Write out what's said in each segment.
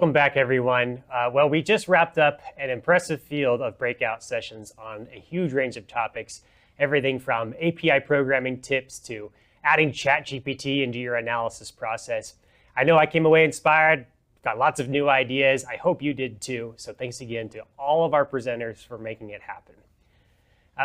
Welcome back, everyone. Well, we just wrapped up an impressive field of breakout sessions on a huge range of topics, everything from API programming tips to adding ChatGPT into your analysis process. I know I came away inspired, got lots of new ideas. I hope you did too. So thanks again to all of our presenters for making it happen.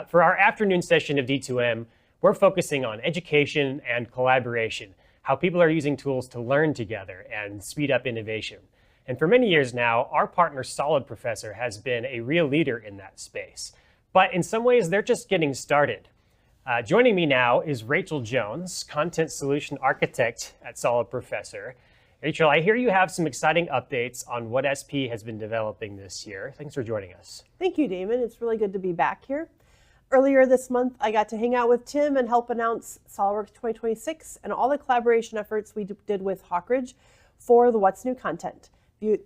For our afternoon session of D2M, we're focusing on education and collaboration, how people are using tools to learn together and speed up innovation. And for many years now, our partner SolidProfessor has been a real leader in that space. But in some ways, they're just getting started. Joining me now is Rachel Jones, Content Solution Architect at SolidProfessor. Rachel, I hear you have some exciting updates on what SP has been developing this year. Thanks for joining us. Thank you, Damon. It's really good to be back here. Earlier this month, I got to hang out with Tim and help announce SOLIDWORKS 2026 and all the collaboration efforts we did with Hawkridge for the What's New content.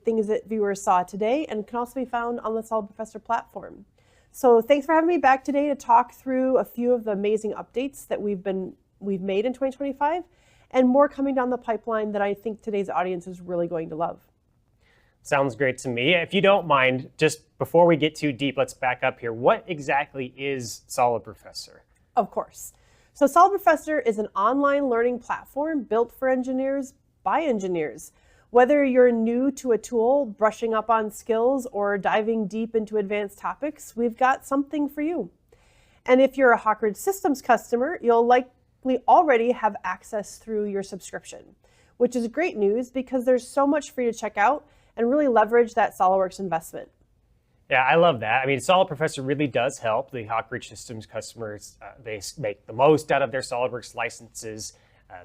Things that viewers saw today and can also be found on the SolidProfessor platform. So thanks for having me back today to talk through a few of the amazing updates that we've made in 2025 and more coming down the pipeline that I think today's audience is really going to love. Sounds great to me. If you don't mind, just before we get too deep, let's back up here. What exactly is SolidProfessor? Of course. So SolidProfessor is an online learning platform built for engineers by engineers. Whether you're new to a tool, brushing up on skills, or diving deep into advanced topics, we've got something for you. And if you're a Hawkridge Systems customer, you'll likely already have access through your subscription, which is great news because there's so much for you to check out and really leverage that SolidWorks investment. Yeah, I love that. I mean, SolidProfessor really does help the Hawkridge Systems customers. They make the most out of their SolidWorks licenses.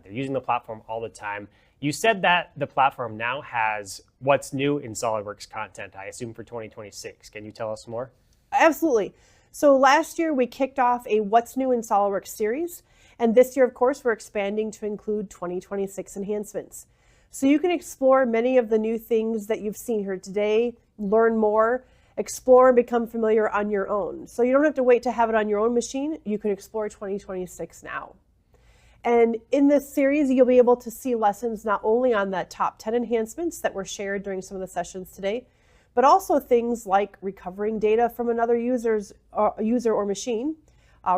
They're using the platform all the time. You said that the platform now has what's new in SolidWorks content, I assume for 2026. Can you tell us more? Absolutely. So last year we kicked off a What's New in SolidWorks series. And this year, of course, we're expanding to include 2026 enhancements. So you can explore many of the new things that you've seen here today, learn more, explore and become familiar on your own. So you don't have to wait to have it on your own machine. You can explore 2026 now. And in this series, you'll be able to see lessons not only on the top 10 enhancements that were shared during some of the sessions today, but also things like recovering data from another user or machine,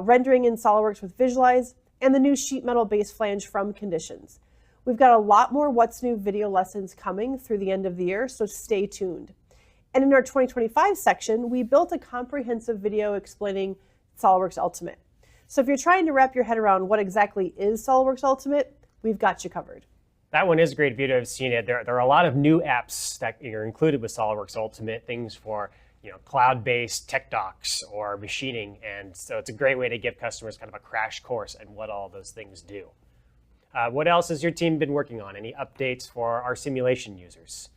rendering in SolidWorks with Visualize, and the new sheet metal base flange from Conditions. We've got a lot more What's New video lessons coming through the end of the year, so stay tuned. And in our 2025 section, we built a comprehensive video explaining SolidWorks Ultimate. So if you're trying to wrap your head around what exactly is SolidWorks Ultimate, we've got you covered. That one is a great video. I've seen it. There are a lot of new apps that are included with SolidWorks Ultimate, things for cloud-based tech docs or machining. And so it's a great way to give customers kind of a crash course in what all those things do. What else has your team been working on? Any updates for our simulation users?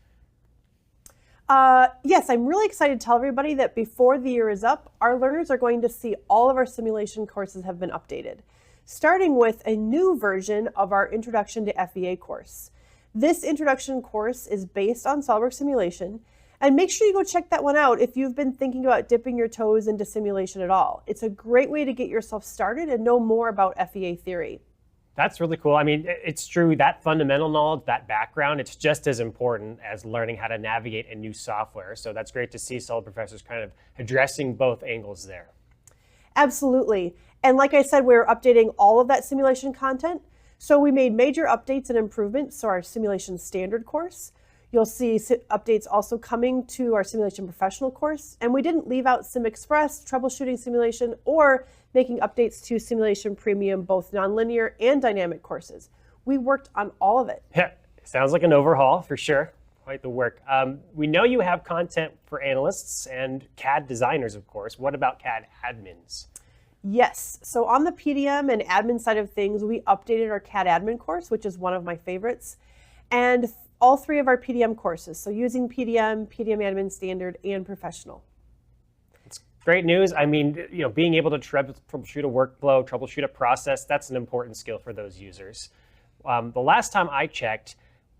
Yes, I'm really excited to tell everybody that before the year is up, our learners are going to see all of our simulation courses have been updated, starting with a new version of our Introduction to FEA course. This introduction course is based on SolidWorks simulation, and make sure you go check that one out if you've been thinking about dipping your toes into simulation at all. It's a great way to get yourself started and know more about FEA theory. That's really cool. I mean, it's true, that fundamental knowledge, that background, it's just as important as learning how to navigate a new software. So that's great to see SolidProfessor's kind of addressing both angles there. Absolutely. And like I said, we're updating all of that simulation content. So we made major updates and improvements to our simulation standard course. You'll see updates also coming to our simulation professional course. And we didn't leave out Sim Express, troubleshooting simulation, or making updates to simulation premium, both nonlinear and dynamic courses. We worked on all of it. Yeah, sounds like an overhaul for sure. Quite the work. We know you have content for analysts and CAD designers, of course. What about CAD admins? Yes. So on the PDM and admin side of things, we updated our CAD admin course, which is one of my favorites, and all three of our PDM courses. So using PDM, PDM admin standard, and professional. It's great news. I mean, being able to troubleshoot a workflow, troubleshoot a process, that's an important skill for those users. The last time I checked,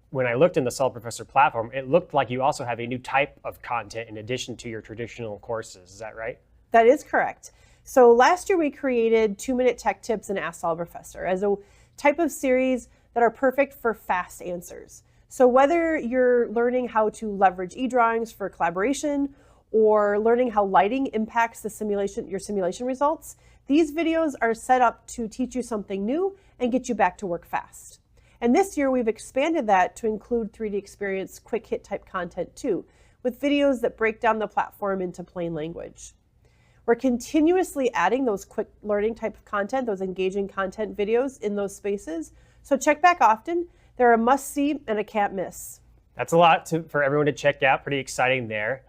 when I looked in the SolidProfessor platform, it looked like you also have a new type of content in addition to your traditional courses. Is that right? That is correct. So last year we created 2-minute tech tips and Ask SolidProfessor as a type of series that are perfect for fast answers. So whether you're learning how to leverage e-drawings for collaboration or learning how lighting impacts your simulation results, these videos are set up to teach you something new and get you back to work fast. And this year we've expanded that to include 3D Experience quick hit type content too, with videos that break down the platform into plain language. We're continuously adding those quick learning type of content, those engaging content videos in those spaces. So check back often. They're a must-see and a can't miss. That's a lot for everyone to check out. Pretty exciting there.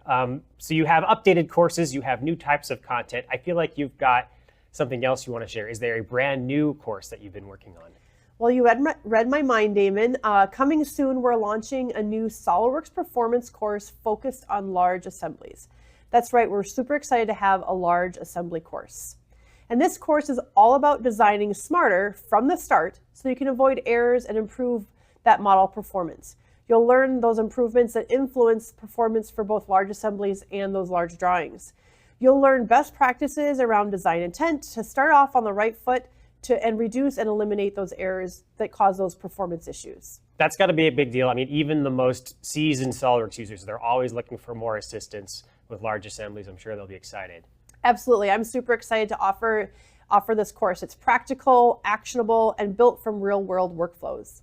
So you have updated courses, you have new types of content. I feel like you've got something else you want to share. Is there a brand new course that you've been working on? Well, you read my mind, Damon. Coming soon, we're launching a new SolidWorks performance course focused on large assemblies. That's right, we're super excited to have a large assembly course. And this course is all about designing smarter from the start so you can avoid errors and improve that model performance. You'll learn those improvements that influence performance for both large assemblies and those large drawings. You'll learn best practices around design intent to start off on the right foot and reduce and eliminate those errors that cause those performance issues. That's got to be a big deal. I mean, even the most seasoned SolidWorks users, they're always looking for more assistance with large assemblies. I'm sure they'll be excited. Absolutely. I'm super excited to offer this course. It's practical, actionable, and built from real-world workflows.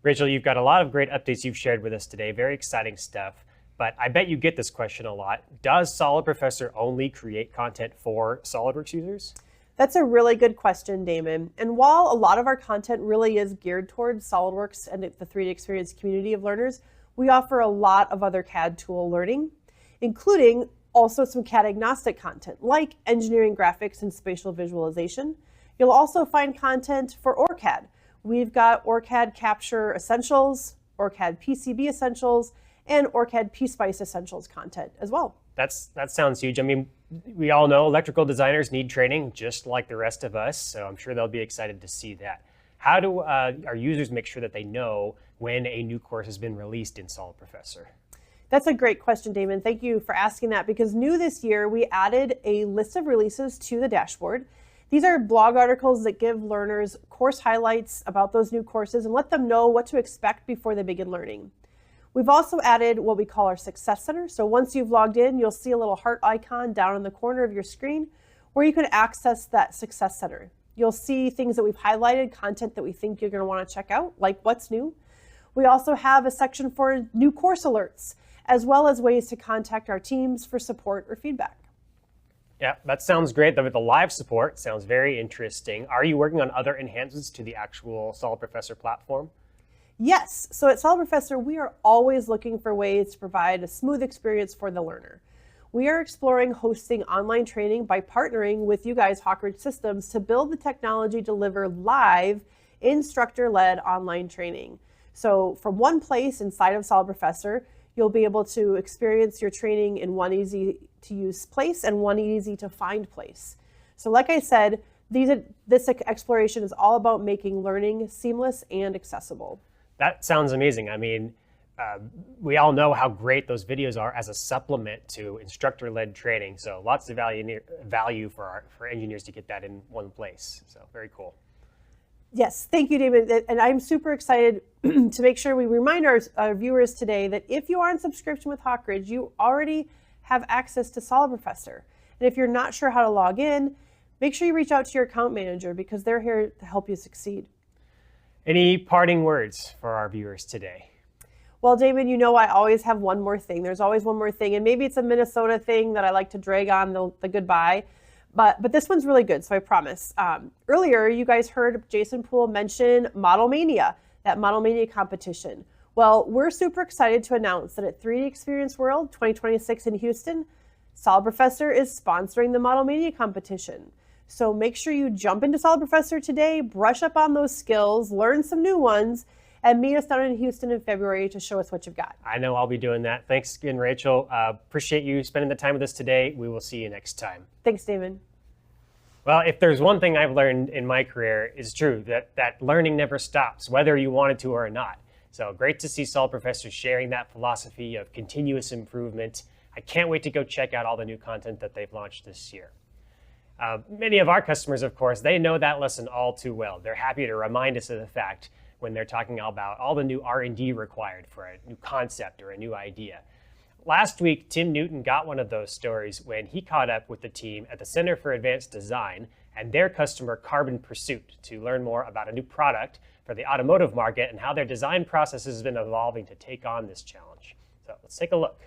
Rachel, you've got a lot of great updates you've shared with us today. Very exciting stuff. But I bet you get this question a lot. Does SolidProfessor only create content for SolidWorks users? That's a really good question, Damon. And while a lot of our content really is geared towards SolidWorks and the 3D Experience community of learners, we offer a lot of other CAD tool learning, including also some CAD agnostic content like engineering graphics and spatial visualization. You'll also find content for OrCAD. We've got OrCAD Capture Essentials, OrCAD PCB Essentials, and OrCAD PSpice Essentials content as well. That sounds huge. I mean, we all know electrical designers need training just like the rest of us, so I'm sure they'll be excited to see that. How do our users make sure that they know when a new course has been released in SolidProfessor? That's a great question, Damon. Thank you for asking that, because new this year, we added a list of releases to the dashboard. These are blog articles that give learners course highlights about those new courses and let them know what to expect before they begin learning. We've also added what we call our Success Center. So once you've logged in, you'll see a little heart icon down in the corner of your screen where you can access that Success Center. You'll see things that we've highlighted, content that we think you're going to want to check out, like what's new. We also have a section for new course alerts, as well as ways to contact our teams for support or feedback. Yeah, that sounds great. The live support sounds very interesting. Are you working on other enhancements to the actual SolidProfessor platform? Yes. So at SolidProfessor, we are always looking for ways to provide a smooth experience for the learner. We are exploring hosting online training by partnering with you guys, Hawkridge Systems, to build the technology to deliver live instructor-led online training. So from one place inside of SolidProfessor, you'll be able to experience your training in one easy-to-use place and one easy-to-find place. So like I said, this exploration is all about making learning seamless and accessible. That sounds amazing. I mean, we all know how great those videos are as a supplement to instructor-led training. So lots of value for engineers to get that in one place. So very cool. Yes, thank you, David. And I'm super excited to make sure we remind our viewers today that if you are on subscription with Hawkridge, you already have access to SolidProfessor. And if you're not sure how to log in, make sure you reach out to your account manager because they're here to help you succeed. Any parting words for our viewers today? Well, David, you know I always have one more thing. There's always one more thing. And maybe it's a Minnesota thing that I like to drag on the goodbye. But this one's really good, so I promise. Earlier, you guys heard Jason Poole mention Model Mania, that Model Mania competition. Well, we're super excited to announce that at 3D Experience World 2026 in Houston, SolidProfessor is sponsoring the Model Mania competition. So make sure you jump into SolidProfessor today, brush up on those skills, learn some new ones, and meet us down in Houston in February to show us what you've got. I know I'll be doing that. Thanks again, Rachel. Appreciate you spending the time with us today. We will see you next time. Thanks, David. Well, if there's one thing I've learned in my career, it's true that learning never stops, whether you want it to or not. So great to see SolidProfessor sharing that philosophy of continuous improvement. I can't wait to go check out all the new content that they've launched this year. Many of our customers, of course, they know that lesson all too well. They're happy to remind us of the fact when they're talking about all the new R&D required for a new concept or a new idea. Last week, Tim Newton got one of those stories when he caught up with the team at the Center for Advanced Design and their customer Carbon Pursuit to learn more about a new product for the automotive market and how their design process has been evolving to take on this challenge. So let's take a look.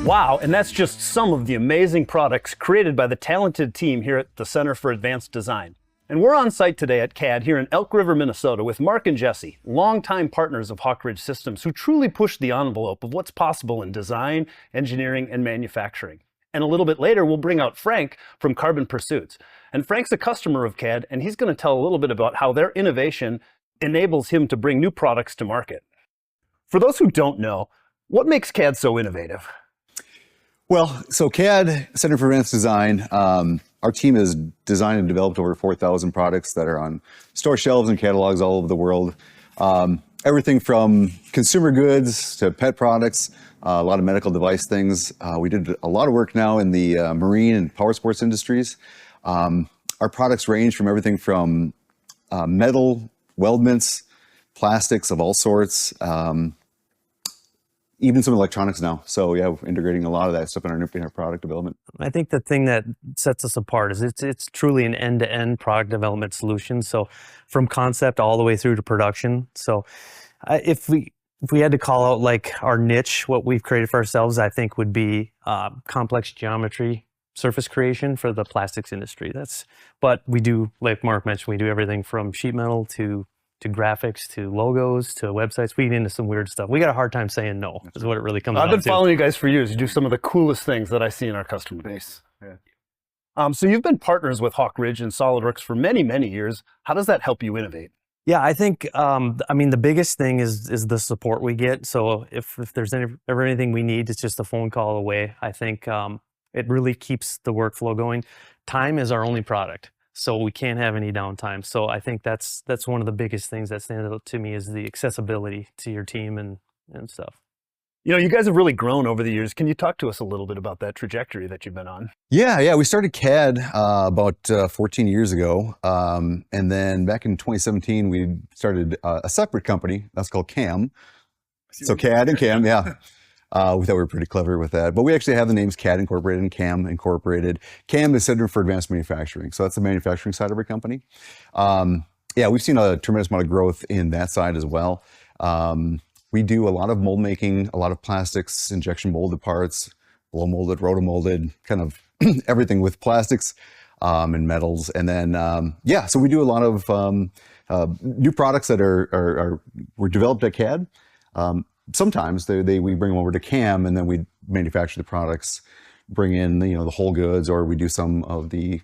Wow, and that's just some of the amazing products created by the talented team here at the Center for Advanced Design. And we're on site today at CAD here in Elk River, Minnesota with Mark and Jesse, longtime partners of Hawk Ridge Systems who truly push the envelope of what's possible in design, engineering, and manufacturing. And a little bit later, we'll bring out Frank from Carbon Pursuits. And Frank's a customer of CAD, and he's going to tell a little bit about how their innovation enables him to bring new products to market. For those who don't know, what makes CAD so innovative? Well, so CAD, Center for Advanced Design, our team has designed and developed over 4,000 products that are on store shelves and catalogs all over the world. Everything from consumer goods to pet products, a lot of medical device things. We did a lot of work now in the marine and power sports industries. Our products range from everything from metal, weldments, plastics of all sorts, even some electronics now. So yeah, we're integrating a lot of that stuff in our product development. I think the thing that sets us apart is it's truly an end-to-end product development solution. So from concept all the way through to production. So if we had to call out like our niche, what we've created for ourselves, I think would be complex geometry surface creation for the plastics industry. But we do, like Mark mentioned, we do everything from sheet metal to graphics, to logos, to websites. We get into some weird stuff. We got a hard time saying no, is what it really comes down to. I've been following you guys for years. You do some of the coolest things that I see in our customer base. Yeah. So you've been partners with Hawk Ridge and SolidWorks for many, many years. How does that help you innovate? Yeah, I think, the biggest thing is the support we get. So if there's ever anything we need, it's just a phone call away. I think it really keeps the workflow going. Time is our only product. So we can't have any downtime. So I think that's one of the biggest things that stands out to me is the accessibility to your team and stuff. You know, you guys have really grown over the years. Can you talk to us a little bit about that trajectory that you've been on? Yeah. We started CAD about 14 years ago. And then back in 2017, we started a separate company that's called CAM. So CAD and CAM, yeah. We thought we were pretty clever with that, but we actually have the names CAD Incorporated and CAM Incorporated. CAM is Center for Advanced Manufacturing, so that's the manufacturing side of our company. Yeah, we've seen a tremendous amount of growth in that side as well. We do a lot of mold making, a lot of plastics, injection molded parts, blow molded, rotomolded, kind of everything with plastics and metals. And then, so we do a lot of new products that were developed at CAD. Sometimes we bring them over to CAM and then we manufacture the products, bring in the whole goods, or we do some of the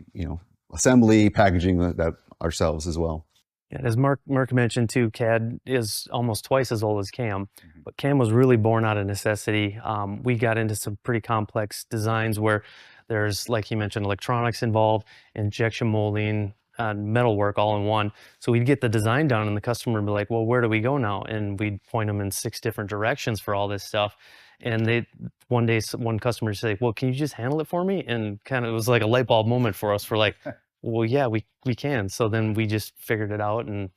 assembly, packaging that ourselves as well. Yeah, as Mark mentioned too, CAD is almost twice as old as CAM, but CAM was really born out of necessity. We got into some pretty complex designs where there's, like he mentioned, electronics involved, injection molding, metalwork all in one. So we'd get the design done and the customer would be like, well, where do we go now? And we'd point them in 6 different directions for all this stuff. And one day, one customer would say, well, can you just handle it for me? And kind of, it was like a light bulb moment for us. We're like, well, yeah, we can. So then we just figured it out. And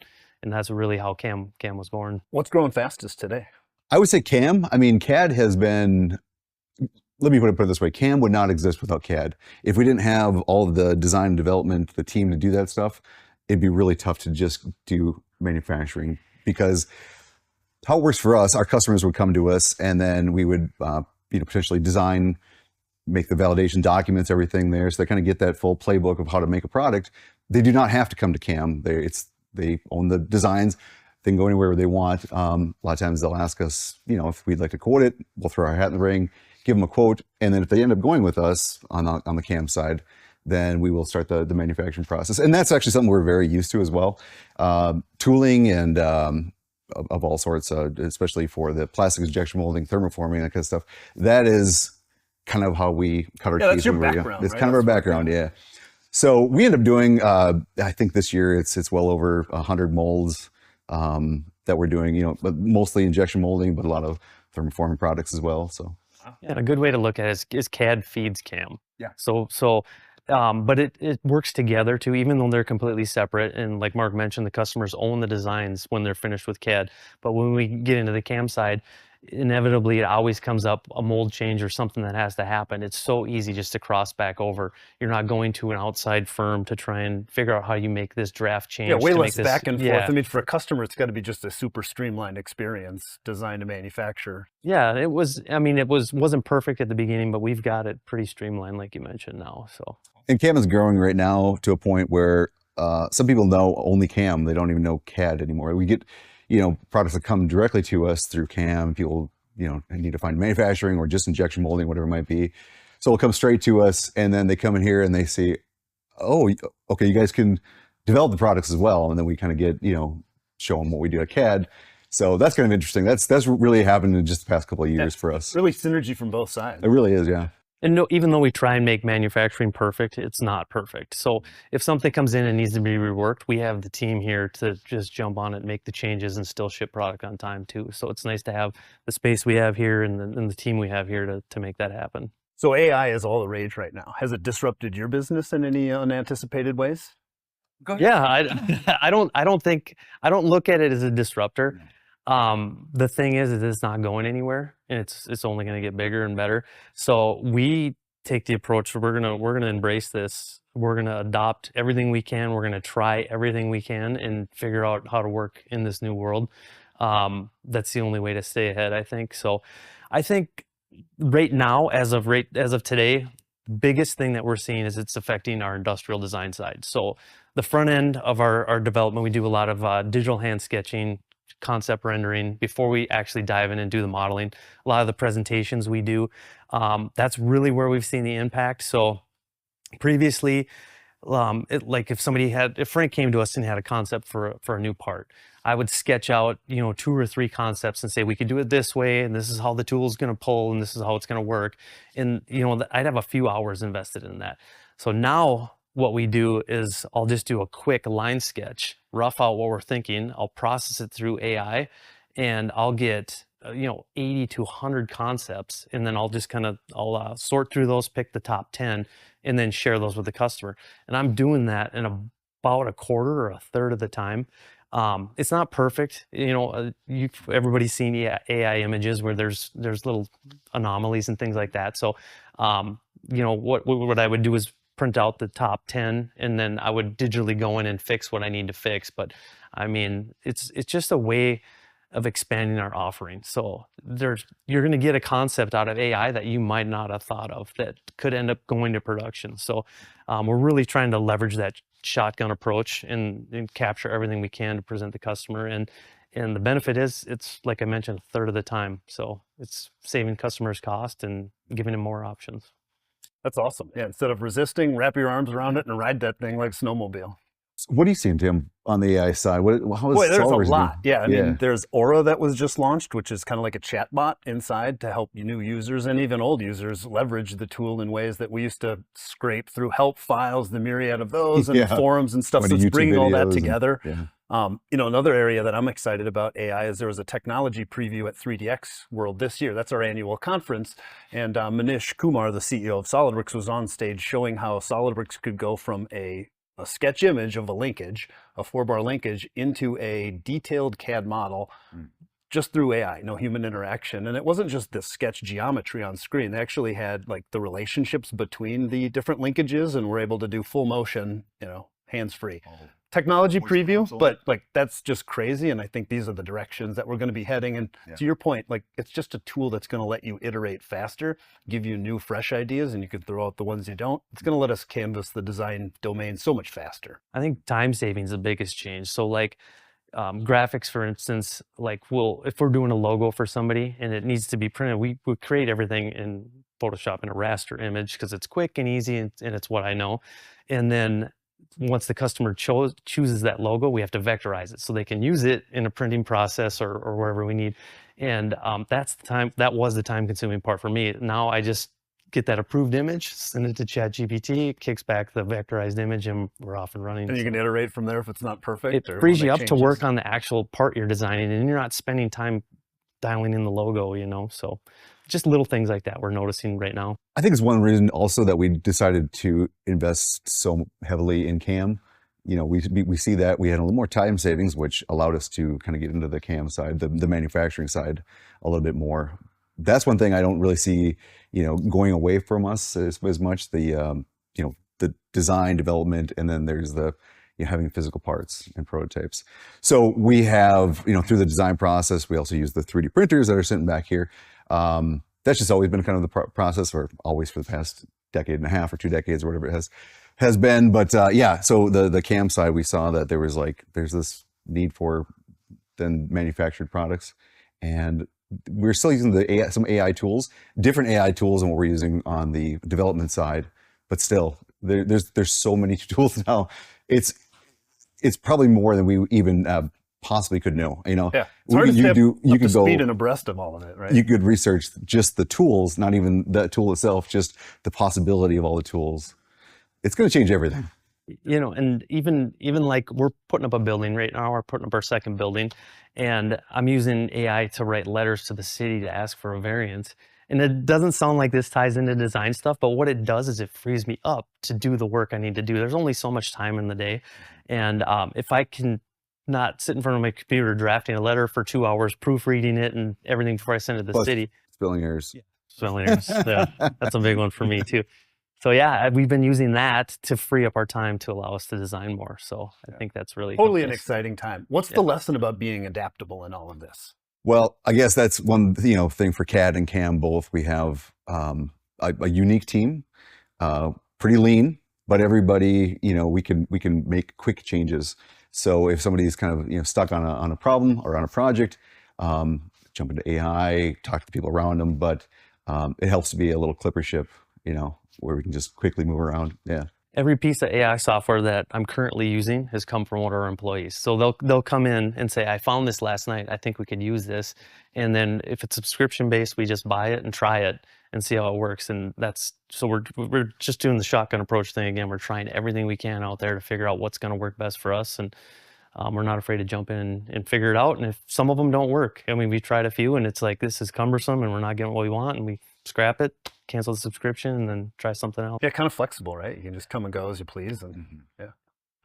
that's really how CAM was born. What's growing fastest today? I would say CAM. I mean, CAD has been, let me put it this way, CAM would not exist without CAD. If we didn't have all of the design and development, the team to do that stuff, it'd be really tough to just do manufacturing, because how it works for us, our customers would come to us and then we would potentially design, make the validation documents, everything there. So they kind of get that full playbook of how to make a product. They do not have to come to CAM. They own the designs. They can go anywhere they want. A lot of times they'll ask us, if we'd like to quote it, we'll throw our hat in the ring, give them a quote, and then if they end up going with us on the CAM side, then we will start the manufacturing process. And that's actually something we're very used to as well. Tooling and of all sorts, especially for the plastic injection molding, thermoforming, that kind of stuff. That is kind of how we cut our teeth. That's your when we're young. background, It's right? kind of our background, yeah. So we end up doing, I think this year it's well over 100 molds that we're doing, but mostly injection molding, but a lot of thermoforming products as well. So Yeah, and a good way to look at it is CAD feeds CAM. Yeah. But it works together too, even though they're completely separate. And like Mark mentioned, the customers own the designs when they're finished with CAD. But when we get into the CAM side, inevitably it always comes up a mold change or something that has to happen. It's so easy just to cross back over. You're not going to an outside firm to try and figure out how you make this draft change. Yeah, way to less make this, back and forth. yeah. I mean, for a customer, it's got to be just a super streamlined experience, design to manufacture. Yeah, it was. I mean, wasn't perfect at the beginning, but we've got it pretty streamlined, like you mentioned now. So. And CAM is growing right now to a point where some people know only CAM. They don't even know CAD anymore. We get, products that come directly to us through CAM. People, need to find manufacturing or just injection molding, whatever it might be. So it'll come straight to us, and then they come in here and they say, oh, okay, you guys can develop the products as well. And then we kind of get, show them what we do at CAD. So that's kind of interesting. That's really happened in just the past couple of years for us. Really synergy from both sides. It really is, yeah. And no, even though we try and make manufacturing perfect, it's not perfect. So if something comes in and needs to be reworked, we have the team here to just jump on it, make the changes, and still ship product on time too. So it's nice to have the space we have here and the team we have here to make that happen. So AI is all the rage right now. Has it disrupted your business in any unanticipated ways? Yeah, I don't look at it as a disruptor. The thing is it's not going anywhere, and it's only going to get bigger and better. So we take the approach, we're gonna embrace this. We're gonna adopt everything we can. We're gonna try everything we can and figure out how to work in this new world. That's the only way to stay ahead, I think. So I think right now, as of today, biggest thing that we're seeing is it's affecting our industrial design side. So the front end of our development, we do a lot of digital hand sketching, concept rendering before we actually dive in and do the modeling. A lot of the presentations we do, that's really where we've seen the impact. So previously, like if Frank came to us and had a concept for a new part, I would sketch out 2 or 3 concepts and say we could do it this way, and this is how the tool is going to pull, and this is how it's going to work. And I'd have a few hours invested in that. So now what we do is I'll just do a quick line sketch, rough out what we're thinking. I'll process it through AI, and I'll get 80 to 100 concepts, and then I'll just I'll sort through those, pick the top 10, and then share those with the customer. And I'm doing that in about a quarter or a third of the time. It's not perfect. Everybody's seen AI images where there's little anomalies and things like that. So, what I would do is print out the top 10, and then I would digitally go in and fix what I need to fix. But I mean, it's just a way of expanding our offering. So you're going to get a concept out of AI that you might not have thought of that could end up going to production. So we're really trying to leverage that shotgun approach and capture everything we can to present the customer. And the benefit is, it's like I mentioned, a third of the time. So it's saving customers cost and giving them more options. That's awesome. Yeah, instead of resisting, wrap your arms around it and ride that thing like a snowmobile. So what are you seeing, Tim, on the AI side? How is Boy, there's SolidWorks a lot. doing? Yeah, I mean, there's Aura that was just launched, which is kind of like a chat bot inside to help new users and even old users leverage the tool in ways that we used to scrape through help files, the myriad of those, and forums and stuff. So it's bringing all that together. Another area that I'm excited about AI is there was a technology preview at 3DX World this year. That's our annual conference. And Manish Kumar, the CEO of SolidWorks, was on stage showing how SolidWorks could go from a sketch image of a linkage, a 4-bar linkage, into a detailed CAD model just through AI, no human interaction. And it wasn't just the sketch geometry on screen. They actually had like the relationships between the different linkages, and were able to do full motion, hands-free. Technology preview, but like that's just crazy. And I think these are the directions that we're going to be heading. And to your point, like it's just a tool that's going to let you iterate faster, give you new, fresh ideas, and you can throw out the ones you don't. It's going to let us canvas the design domain so much faster. I think time saving is the biggest change. So like graphics, for instance, like if we're doing a logo for somebody and it needs to be printed, we create everything in photoshopping a raster image because it's quick and easy and it's what I know. And then once the customer chooses that logo, we have to vectorize it so they can use it in a printing process or wherever we need. And that was the time consuming part for me. Now I just get that approved image, send it to ChatGPT, it kicks back the vectorized image, and we're off and running. And you can iterate from there if it's not perfect. It frees you up to work on the actual part you're designing, and you're not spending time dialing in the logo, you know? So just little things like that we're noticing right now. I think it's one reason also that we decided to invest so heavily in CAM. You know, we see that we had a little more time savings, which allowed us to kind of get into the CAM side, the manufacturing side a little bit more. That's one thing I don't really see, you know, going away from us as much, the, you know, the design development, and then there's the, you know, having physical parts and prototypes. So we have, you know, through the design process, we also use the 3D printers that are sitting back here. That's just always been kind of the process, or always for the past decade and a half or 2 decades or whatever it has been. But yeah, so the CAM side, we saw that there's this need for then manufactured products, and we're still using some AI tools, different AI tools than what we're using on the development side, but still there's so many tools now. It's probably more than we even possibly could know. You know, yeah, it's hard to stay you could go speed and abreast of all of it, right? You could research just the tools, not even the tool itself, just the possibility of all the tools. It's going to change everything. You know, and even like we're putting up a building right now, we're putting up our second building, and I'm using AI to write letters to the city to ask for a variance. And it doesn't sound like this ties into design stuff, but what it does is it frees me up to do the work I need to do. There's only so much time in the day. And if I can not sit in front of my computer drafting a letter for 2 hours, proofreading it and everything before I send it to the city. Spelling errors. Yeah, spelling errors. Yeah, that's a big one for me too. So yeah, we've been using that to free up our time to allow us to design more. So I think that's really totally an exciting time. What's the lesson about being adaptable in all of this? Well, I guess that's one, you know, thing for CAD and CAM both. We have a unique team, pretty lean, but everybody, you know, we can make quick changes. So if somebody's kind of, you know, stuck on a problem or on a project, jump into AI, talk to the people around them. But it helps to be a little clipper ship, you know, where we can just quickly move around. Yeah. Every piece of AI software that I'm currently using has come from one of our employees. So they'll come in and say, I found this last night, I think we could use this. And then if it's subscription based, we just buy it and try it and see how it works. And so we're just doing the shotgun approach thing again. We're trying everything we can out there to figure out what's going to work best for us. And we're not afraid to jump in and figure it out. And if some of them don't work, I mean, we tried a few and it's like, this is cumbersome and we're not getting what we want, and we scrap it, cancel the subscription, and then try something else. Yeah, kind of flexible, right? You can just come and go as you please. And yeah.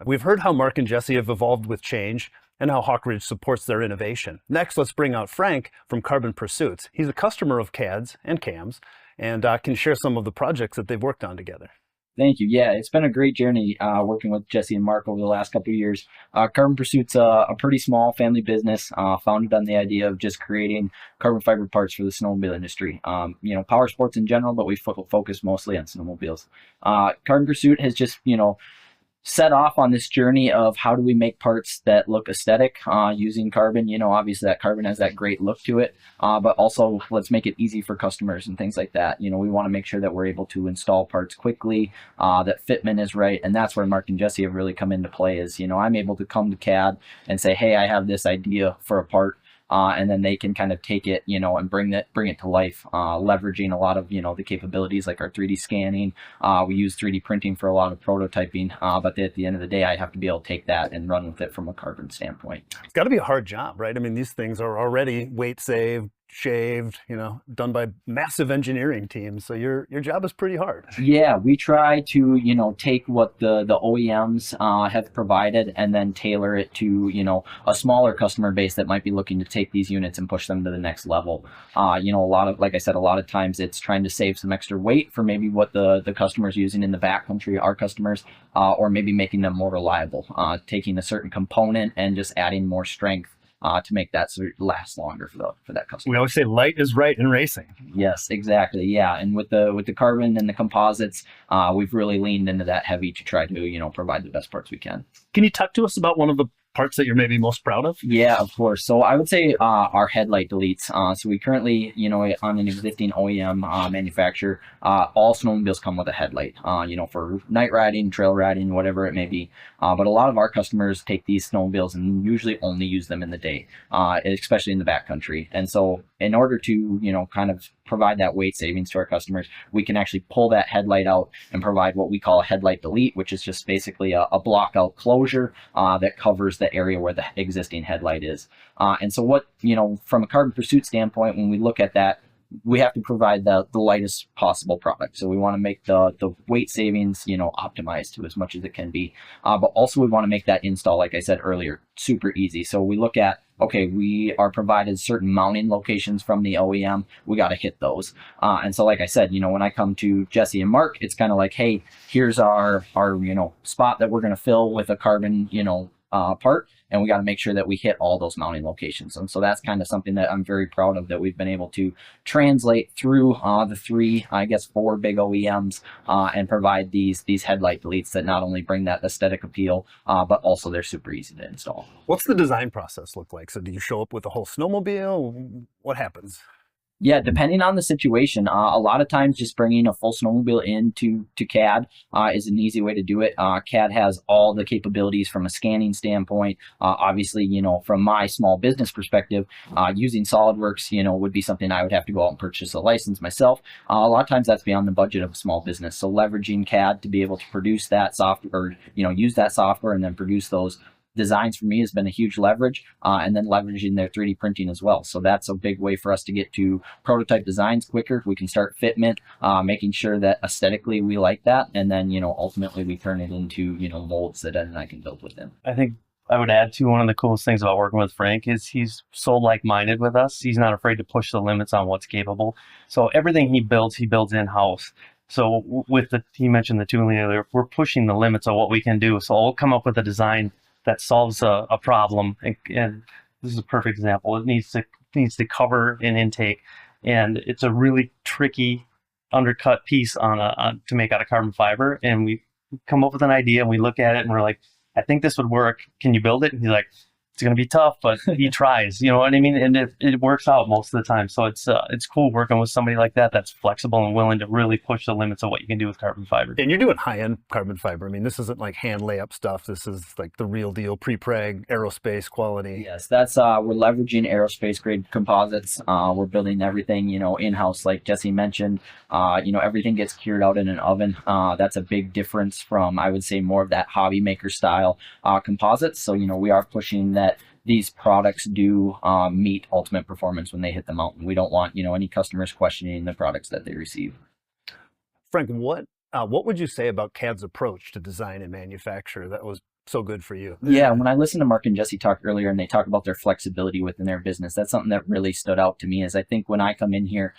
We've heard how Mark and Jesse have evolved with change and how Hawk Ridge supports their innovation. Next, let's bring out Frank from Carbon Pursuits. He's a customer of CADs and CAMs and can share some of the projects that they've worked on together. Thank you. Yeah, it's been a great journey working with Jesse and Mark over the last couple of years. Carbon Pursuit's a pretty small family business founded on the idea of just creating carbon fiber parts for the snowmobile industry. You know, power sports in general, but we focus mostly on snowmobiles. Carbon Pursuit has just, you know, set off on this journey of how do we make parts that look aesthetic using carbon. You know, obviously that carbon has that great look to it, but also let's make it easy for customers and things like that. You know, we want to make sure that we're able to install parts quickly, that fitment is right. And that's where Mark and Jesse have really come into play is, you know, I'm able to come to CAD and say, hey, I have this idea for a part. And then they can kind of take it, you know, and bring it to life, leveraging a lot of, you know, the capabilities like our 3D scanning. We use 3D printing for a lot of prototyping, but at the end of the day, I have to be able to take that and run with it from a carbon standpoint. It's got to be a hard job, right? I mean, these things are already weight saved, shaved, you know, done by massive engineering teams. So your job is pretty hard. Yeah, we try to, you know, take what the OEMs have provided and then tailor it to, you know, a smaller customer base that might be looking to take these units and push them to the next level. You know, like I said, a lot of times it's trying to save some extra weight for maybe what the customer's using in the backcountry, our customers, or maybe making them more reliable, taking a certain component and just adding more strength to make that last longer for that customer. We always say light is right in racing. Yes, exactly. Yeah, and with the carbon and the composites, we've really leaned into that heavy to try to, you know, provide the best parts we can. Can you talk to us about one of the parts that you're maybe most proud of? Yeah, of course. So I would say our headlight deletes. So we currently, on an existing OEM manufacturer, all snowmobiles come with a headlight, for night riding, trail riding, whatever it may be. But a lot of our customers take these snowmobiles and usually only use them in the day, especially in the backcountry. And so in order to, kind of provide that weight savings to our customers, we can actually pull that headlight out and provide what we call a headlight delete, which is just basically a block out closure that covers the area where the existing headlight is. And so what, from a carbon pursuit standpoint, when we look at that, we have to provide the lightest possible product. So we want to make the weight savings, optimized to as much as it can be. But also we want to make that install, like I said earlier, super easy. So we look at, okay, we are provided certain mounting locations from the OEM. We got to hit those. And so, like I said, when I come to Jesse and Mark, it's kind of like, hey, here's our spot that we're going to fill with a carbon, part, and we got to make sure that we hit all those mounting locations. And so that's kind of something that I'm very proud of, that we've been able to translate through the 4 big OEMs and provide these headlight deletes that not only bring that aesthetic appeal, but also they're super easy to install. What's the design process look like? So do you show up with a whole snowmobile? What happens? Yeah, depending on the situation, a lot of times just bringing a full snowmobile into CAD is an easy way to do it. CAD has all the capabilities from a scanning standpoint. Obviously, from my small business perspective, using SolidWorks, would be something I would have to go out and purchase a license myself. A lot of times that's beyond the budget of a small business. So leveraging CAD to be able to produce that software, use that software and then produce those designs for me has been a huge leverage, and then leveraging their 3D printing as well. So that's a big way for us to get to prototype designs quicker. We can start fitment, making sure that aesthetically we like that, and then ultimately we turn it into molds that Ed and I can build with them. I think I would add to one of the coolest things about working with Frank is he's so like-minded with us. He's not afraid to push the limits on what's capable. So everything he builds in-house. So he mentioned the tooling earlier, we're pushing the limits of what we can do. So I'll come up with a design that solves a problem, and this is a perfect example. It needs to cover an intake, and it's a really tricky undercut piece to make out of carbon fiber. And we come up with an idea, and we look at it, and we're like, I think this would work. Can you build it? And he's like, it's going to be tough, but he tries. You know what I mean? And it works out most of the time. So it's cool working with somebody like that that's flexible and willing to really push the limits of what you can do with carbon fiber. And you're doing high-end carbon fiber. I mean, this isn't like hand layup stuff. This is like the real deal, pre-preg, aerospace quality. Yes, that's we're leveraging aerospace grade composites. We're building everything, in-house, like Jesse mentioned. Everything gets cured out in an oven. That's a big difference from, I would say, more of that hobby maker style composites. So, we are pushing that these products do meet ultimate performance when they hit the mountain. We don't want, any customers questioning the products that they receive. Frank, what would you say about CAD's approach to design and manufacture that was so good for you? Yeah, when I listened to Mark and Jesse talk earlier and they talk about their flexibility within their business, that's something that really stood out to me. Is I think when I come in here,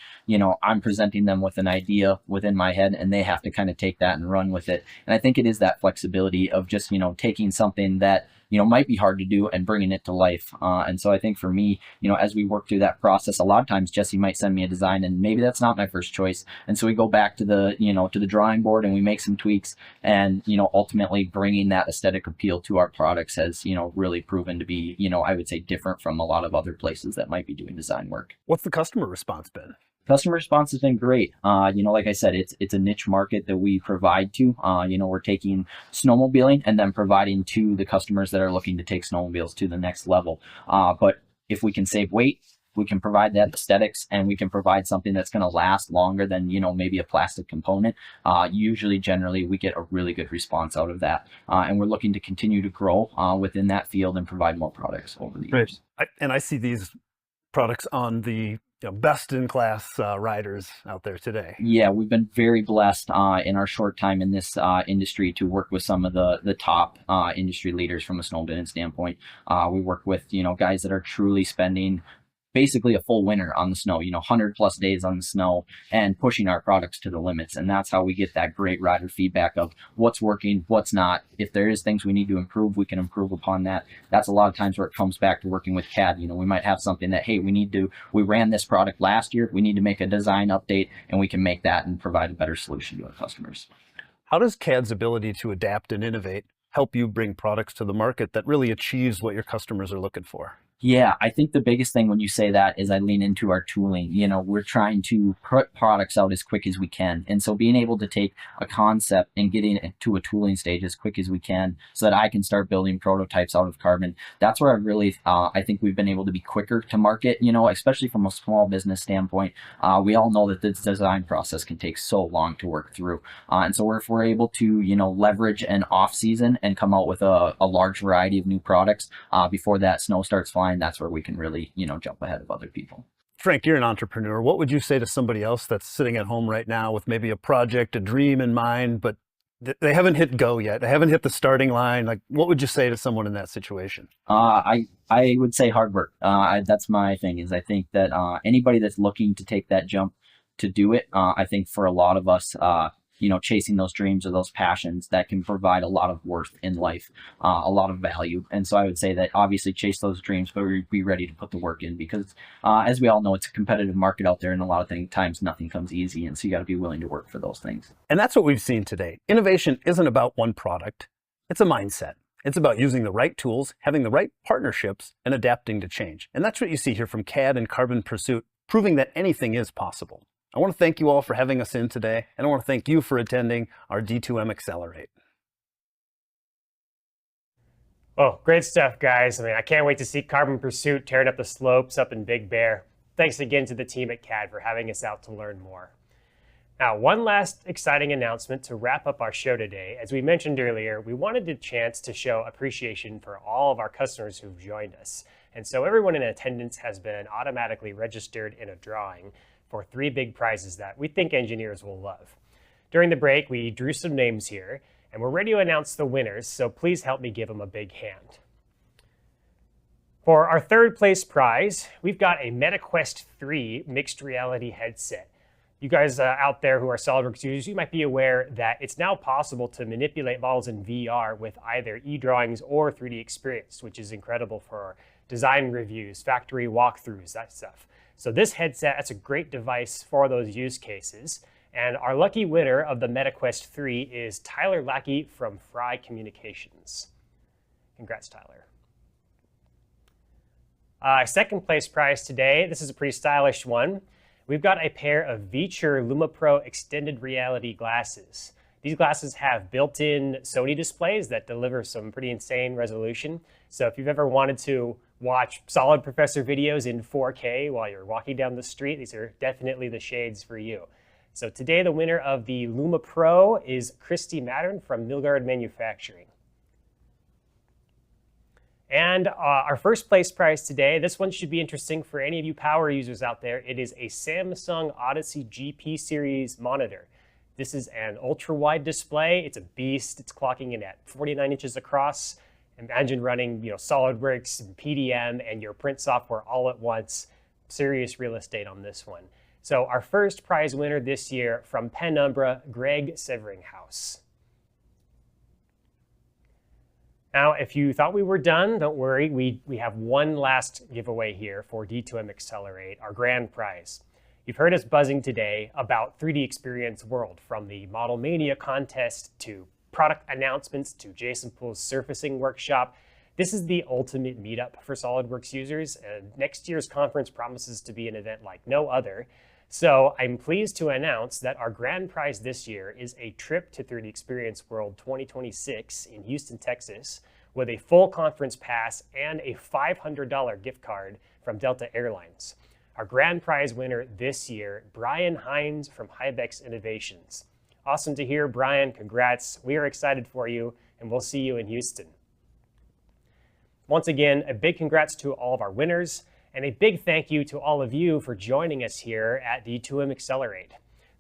I'm presenting them with an idea within my head and they have to kind of take that and run with it. And I think it is that flexibility of just, taking something that might be hard to do and bringing it to life. And so I think for me, as we work through that process, a lot of times Jesse might send me a design and maybe that's not my first choice. And so we go back to the drawing board and we make some tweaks, and, ultimately bringing that aesthetic appeal to our products has, really proven to be, I would say different from a lot of other places that might be doing design work. What's the customer response been? Customer response has been great. Like I said, it's a niche market that we provide to. We're taking snowmobiling and then providing to the customers that are looking to take snowmobiles to the next level. But if we can save weight, we can provide that aesthetics, and we can provide something that's going to last longer than, maybe a plastic component. Generally, we get a really good response out of that. And we're looking to continue to grow within that field and provide more products over the years. And I see these products on the best-in-class riders out there today. Yeah, we've been very blessed in our short time in this industry to work with some of the top industry leaders from a snowmobiling standpoint. We work with guys that are truly spending basically a full winter on the snow, 100+ days on the snow, and pushing our products to the limits. And that's how we get that great rider feedback of what's working, what's not. If there is things we need to improve, we can improve upon that. That's a lot of times where it comes back to working with CAD. We might have something that, hey, we ran this product last year, we need to make a design update, and we can make that and provide a better solution to our customers. How does CAD's ability to adapt and innovate help you bring products to the market that really achieves what your customers are looking for? Yeah, I think the biggest thing when you say that is I lean into our tooling. You know, we're trying to put products out as quick as we can. And so being able to take a concept and getting it to a tooling stage as quick as we can so that I can start building prototypes out of carbon, that's where I really, I think we've been able to be quicker to market, you know, especially from a small business standpoint. We all know that the design process can take so long to work through. And so if we're able to, you know, leverage an off season and come out with a large variety of new products before that snow starts flying, that's where we can really, you know, jump ahead of other people. Frank, you're an entrepreneur. What would you say to somebody else that's sitting at home right now with maybe a project, a dream in mind, but they haven't hit go yet? They haven't hit the starting line. Like, what would you say to someone in that situation? I would say hard work. That's my thing, is I think that anybody that's looking to take that jump to do it, I think for a lot of us, you know, chasing those dreams or those passions, that can provide a lot of worth in life, a lot of value. And so I would say that obviously chase those dreams, but be ready to put the work in, because as we all know, it's a competitive market out there, and a lot of times nothing comes easy. And so you got to be willing to work for those things. And that's what we've seen today. Innovation isn't about one product. It's a mindset. It's about using the right tools, having the right partnerships, and adapting to change. And that's what you see here from CAD and Carbon Pursuit, proving that anything is possible. I want to thank you all for having us in today, and I want to thank you for attending our D2M Accelerate. Oh, great stuff, guys. I mean, I can't wait to see Carbon Pursuit tearing up the slopes up in Big Bear. Thanks again to the team at CAD for having us out to learn more. Now, one last exciting announcement to wrap up our show today. As we mentioned earlier, we wanted a chance to show appreciation for all of our customers who've joined us. And so everyone in attendance has been automatically registered in a drawing for 3 big prizes that we think engineers will love. During the break, we drew some names here, and we're ready to announce the winners, so please help me give them a big hand. For our 3rd place prize, we've got a MetaQuest 3 mixed reality headset. You guys out there who are SolidWorks users, you might be aware that it's now possible to manipulate models in VR with either eDrawings or 3D Experience, which is incredible for design reviews, factory walkthroughs, that stuff. So this headset, that's a great device for those use cases. And our lucky winner of the MetaQuest 3 is Tyler Lackey from Fry Communications. Congrats, Tyler. 2nd place prize today, this is a pretty stylish one. We've got a pair of Veature LumaPro extended reality glasses. These glasses have built-in Sony displays that deliver some pretty insane resolution. So if you've ever wanted to watch SolidProfessor videos in 4K while you're walking down the street, these are definitely the shades for you. So today the winner of the LumaPro is Christy Mattern from Milgard Manufacturing. And our 1st place prize today, this one should be interesting for any of you power users out there. It is a Samsung Odyssey GP series monitor. This is an ultra-wide display. It's a beast. It's clocking in at 49 inches across. Imagine running, you know, SolidWorks and PDM and your print software all at once. Serious real estate on this one. So our 1st prize winner this year from Penumbra, Greg Severinghouse. Now, if you thought we were done, don't worry. We have one last giveaway here for D2M Accelerate, our grand prize. You've heard us buzzing today about 3D Experience World, from the Model Mania contest to product announcements to Jason Poole's surfacing workshop. This is the ultimate meetup for SolidWorks users, and next year's conference promises to be an event like no other. So I'm pleased to announce that our grand prize this year is a trip to 3D Experience World 2026 in Houston, Texas, with a full conference pass and a $500 gift card from Delta Airlines. Our grand prize winner this year, Brian Hines from Hybex Innovations. Awesome to hear, Brian. Congrats. We are excited for you, and we'll see you in Houston. Once again, a big congrats to all of our winners, and a big thank you to all of you for joining us here at D2M Accelerate.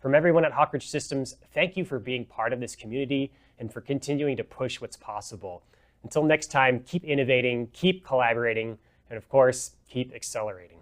From everyone at Hawkridge Systems, thank you for being part of this community and for continuing to push what's possible. Until next time, keep innovating, keep collaborating, and of course, keep accelerating.